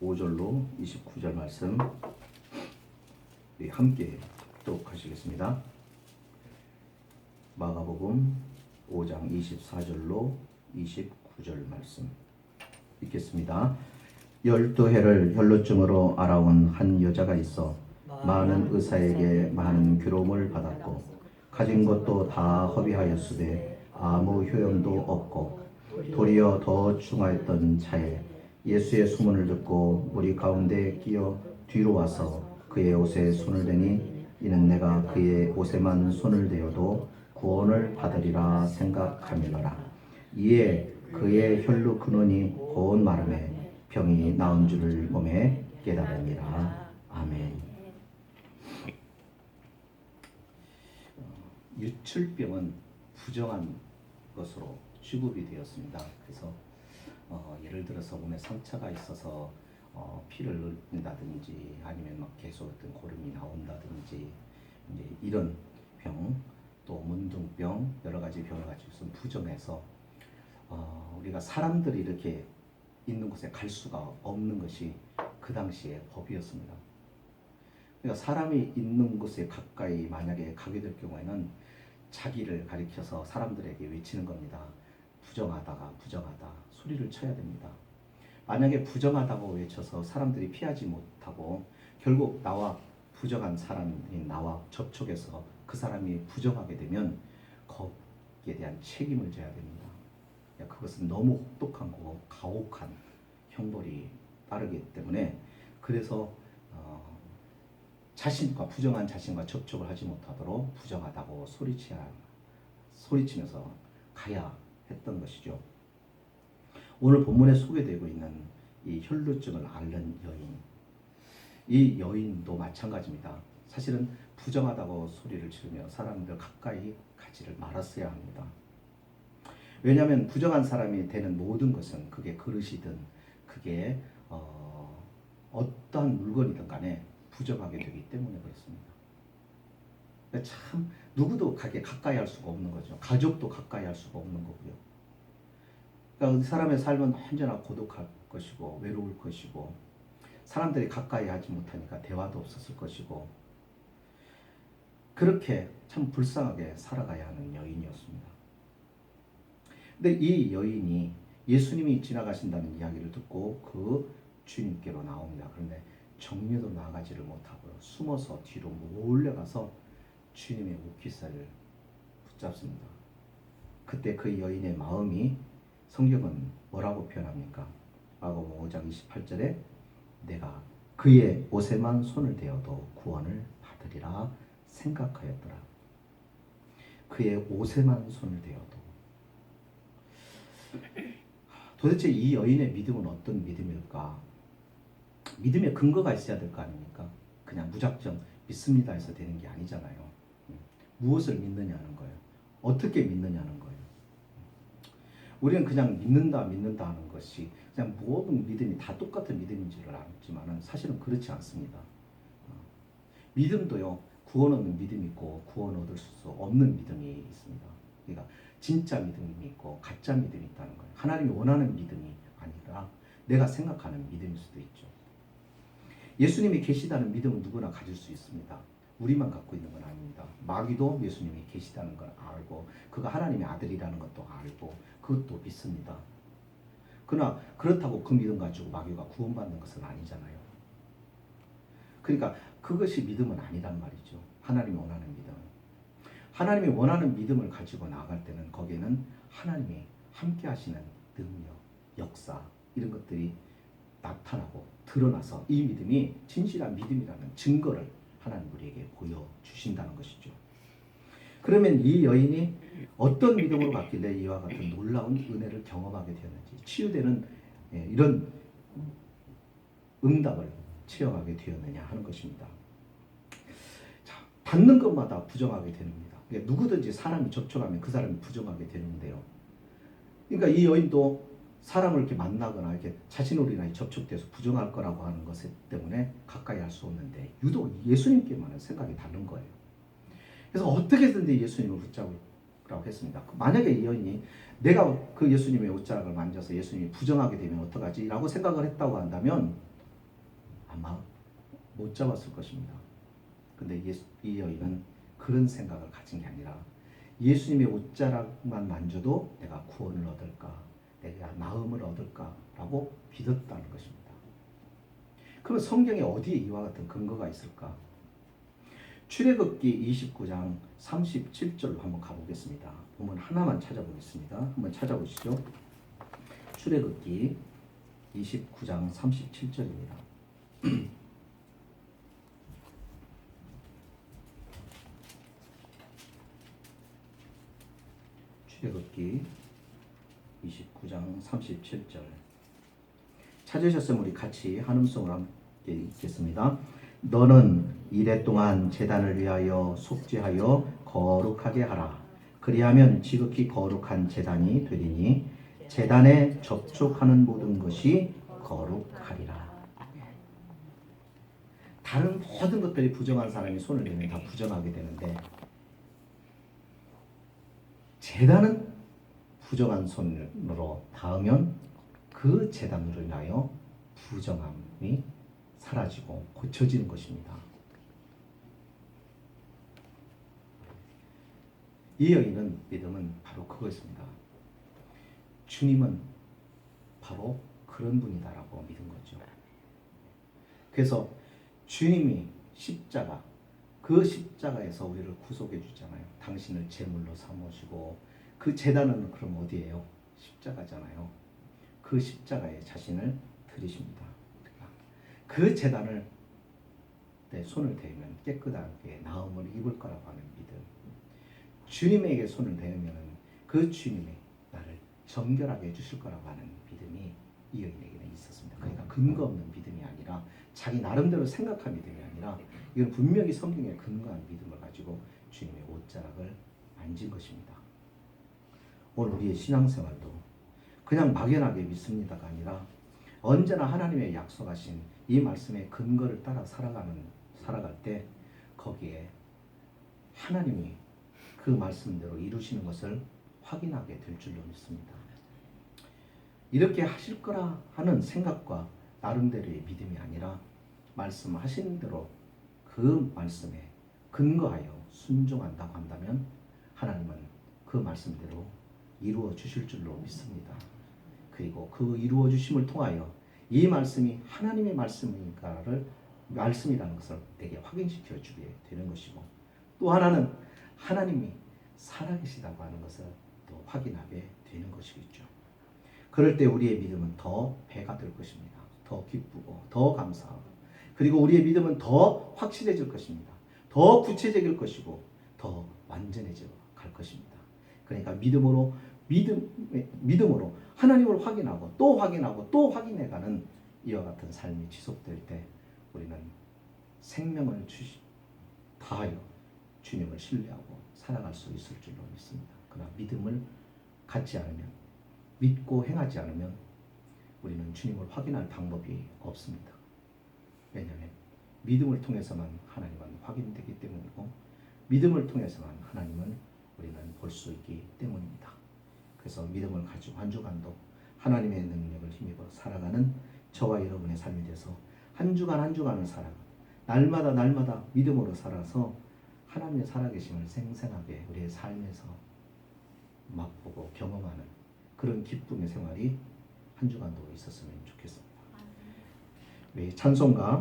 5절로 29절 말씀 함께 독독하시겠습니다. 마가복음 5장 24절로 29절 말씀 읽겠습니다. 12해를 혈루증으로 알아온 한 여자가 있어 많은 의사에게 많은 괴로움을 받았고 가진 것도 다 허비하였으되 아무 효용도 없고 도리어 더 중하였던 차에 예수의 소문을 듣고 무리 가운데 끼어 뒤로 와서 그의 옷에 손을 대니 이는 내가 그의 옷에만 손을 대어도 구원을 받으리라 생각하밀어라. 이에 그의 혈루 근원이 곧 마름에 병이 나은 줄을 몸에 깨달으니라. 아멘. 유출병은 부정한 것으로 취급이 되었습니다. 그래서 예를 들어서 몸에 상처가 있어서 피를 흘린다든지 아니면 막 계속 어떤 고름이 나온다든지 이제 이런 병, 또 문둥병 여러 가지 병을 가지고서 부정해서 우리가 사람들이 이렇게 있는 곳에 갈 수가 없는 것이 그 당시의 법이었습니다. 그러니까 사람이 있는 곳에 가까이 만약에 가게 될 경우에는 자기를 가리켜서 사람들에게 외치는 겁니다. 부정하다가 부정하다 소리를 쳐야 됩니다. 만약에 부정하다고 외쳐서 사람들이 피하지 못하고 결국 나와 부정한 사람이 나와 접촉해서 그 사람이 부정하게 되면 거기에 대한 책임을 져야 됩니다. 그것은 너무 혹독하고 가혹한 형벌이 따르기 때문에 그래서 부정한 자신과 접촉을 하지 못하도록 부정하다고 소리치면서 가야 했던 것이죠. 오늘 본문에 소개되고 있는 이 혈루증을 앓는 여인, 이 여인도 마찬가지입니다. 사실은 부정하다고 소리를 지르며 사람들 가까이 가지를 말았어야 합니다. 왜냐하면 부정한 사람이 되는 모든 것은 그게 그릇이든 그게 어떠한 물건이든 간에 부정하게 되기 때문에 그렇습니다. 참 누구도 가까이 할 수가 없는 거죠. 가족도 가까이 할 수가 없는 거고요. 그러니까 사람의 삶은 언제나 고독할 것이고 외로울 것이고 사람들이 가까이 하지 못하니까 대화도 없었을 것이고 그렇게 참 불쌍하게 살아가야 하는 여인이었습니다. 근데 이 여인이 예수님이 지나가신다는 이야기를 듣고 그 주님께로 나옵니다. 그런데 정면으로 나가지를 못하고요. 숨어서 뒤로 몰려가서 주님의 옷깃살을 붙잡습니다. 그때 그 여인의 마음이 성경은 뭐라고 표현합니까? 마가복음 5장 28절에 내가 그의 옷에만 손을 대어도 구원을 받으리라 생각하였더라. 그의 옷에만 손을 대어도. 도대체 이 여인의 믿음은 어떤 믿음일까? 믿음의 근거가 있어야 될 거 아닙니까? 그냥 무작정 믿습니다 해서 되는 게 아니잖아요. 무엇을 믿느냐는 거예요. 어떻게 믿느냐는 거예요. 우리는 그냥 믿는다 하는 것이 그냥 모든 믿음이 다 똑같은 믿음인 줄 알지만은 사실은 그렇지 않습니다. 믿음도요, 구원 얻는 믿음이 있고 구원 얻을 수 없는 믿음이 있습니다. 그러니까 진짜 믿음이 있고 가짜 믿음이 있다는 거예요. 하나님이 원하는 믿음이 아니라 내가 생각하는 믿음일 수도 있죠. 예수님이 계시다는 믿음은 누구나 가질 수 있습니다. 우리만 갖고 있는 건 아닙니다. 마귀도 예수님이 계시다는 걸 알고 그가 하나님의 아들이라는 것도 알고 그것도 믿습니다. 그러나 그렇다고 그 믿음 가지고 마귀가 구원받는 것은 아니잖아요. 그러니까 그것이 믿음은 아니란 말이죠. 하나님이 원하는 믿음은. 하나님이 원하는 믿음을 가지고 나아갈 때는 거기에는 하나님이 함께 하시는 능력, 역사 이런 것들이 나타나고 드러나서 이 믿음이 진실한 믿음이라는 증거를 하나님 우리에게 보여주신다는 것이죠. 그러면 이 여인이 어떤 믿음으로 갔길래 이와 같은 놀라운 은혜를 경험하게 되었는지 치유되는 이런 응답을 체험하게 되었느냐 하는 것입니다. 자, 받는 것마다 부정하게 됩니다. 누구든지 사람이 접촉하면 그 사람이 부정하게 되는데요. 그러니까 이 여인도 사람을 이렇게 만나거나 이렇게 자신으로 인하여 접촉돼서 부정할 거라고 하는 것 때문에 가까이 할 수 없는데 유독 예수님께만은 생각이 다른 거예요. 그래서 어떻게든지 예수님을 붙잡으라고 했습니다. 만약에 이 여인이 내가 그 예수님의 옷자락을 만져서 예수님이 부정하게 되면 어떡하지? 라고 생각을 했다고 한다면 아마 못 잡았을 것입니다. 근데 이 여인은 그런 생각을 가진 게 아니라 예수님의 옷자락만 만져도 내가 구원을 얻을까, 내가 나음을 얻을까라고 믿었다는 것입니다. 그러면 성경에 어디에 이와 같은 근거가 있을까? 출애굽기 29장 37절로 한번 가보겠습니다. 보면 하나만 찾아보겠습니다. 한번 찾아보시죠. 출애굽기 29장 37절입니다. 출애굽기 29장 37절 찾으셨으면 우리 같이 한음성으로 함께 읽겠습니다. 너는 이래 동안 제단을 위하여 속죄하여 거룩하게 하라. 그리하면 지극히 거룩한 제단이 되리니 제단에 접촉하는 모든 것이 거룩하리라. 다른 모든 것들이 부정한 사람이 손을 대면 다 부정하게 되는데 제단은 부정한 손으로 닿으면 그 제단으로 인하여 부정함이 사라지고 고쳐지는 것입니다. 이 여인은 믿음은 바로 그거였습니다. 주님은 바로 그런 분이다라고 믿은 거죠. 그래서 주님이 십자가, 그 십자가에서 우리를 구속해 주잖아요. 당신을 제물로 삼으시고 그 제단은 그럼 어디예요? 십자가잖아요. 그 십자가에 자신을 드리십니다. 그 제단을 내 손을 대면 깨끗하게 나음을 입을 거라고 하는 믿음. 주님에게 손을 대면 그 주님이 나를 정결하게 해주실 거라고 하는 믿음이 이 여인에게는 있었습니다. 그러니까 근거 없는 믿음이 아니라 자기 나름대로 생각한 믿음이 아니라 이건 분명히 성경에 근거한 믿음을 가지고 주님의 옷자락을 만진 것입니다. 오늘 우리의 신앙생활도 그냥 막연하게 믿습니다가 아니라 언제나 하나님의 약속하신 이 말씀의 근거를 따라 살아갈 때 거기에 하나님이 그 말씀대로 이루시는 것을 확인하게 될 줄로 믿습니다. 이렇게 하실 거라 하는 생각과 나름대로의 믿음이 아니라 말씀하신 대로 그 말씀에 근거하여 순종한다고 한다면 하나님은 그 말씀대로 이루어 주실 줄로 믿습니다. 그리고 그 이루어 주심을 통하여 이 말씀이 하나님의 말씀이라는 것을 내게 확인시켜 주게 되는 것이고, 또 하나는 하나님이 살아계시다고 하는 것을 또 확인하게 되는 것이겠죠. 그럴 때 우리의 믿음은 더 배가 될 것입니다. 더 기쁘고 더 감사하고, 그리고 우리의 믿음은 더 확실해질 것입니다. 더 구체적일 것이고 더 완전해져 갈 것입니다. 그러니까 믿음으로 하나님을 확인하고 또 확인하고 또 확인해가는 이와 같은 삶이 지속될 때 우리는 생명을 다하여 주님을 신뢰하고 살아갈 수 있을 줄로 믿습니다. 그러나 믿음을 갖지 않으면, 믿고 행하지 않으면 우리는 주님을 확인할 방법이 없습니다. 왜냐하면 믿음을 통해서만 하나님은 확인되기 때문이고 믿음을 통해서만 하나님은 우리는 볼 수 있기 때문입니다. 그래서 믿음을 가지고 한 주간도 하나님의 능력을 힘입어 살아가는 저와 여러분의 삶이 돼서 한 주간 한 주간을 살아가 날마다 믿음으로 살아서 하나님의 살아계심을 생생하게 우리의 삶에서 맛보고 경험하는 그런 기쁨의 생활이 한 주간도 있었으면 좋겠습니다. 우리 찬송가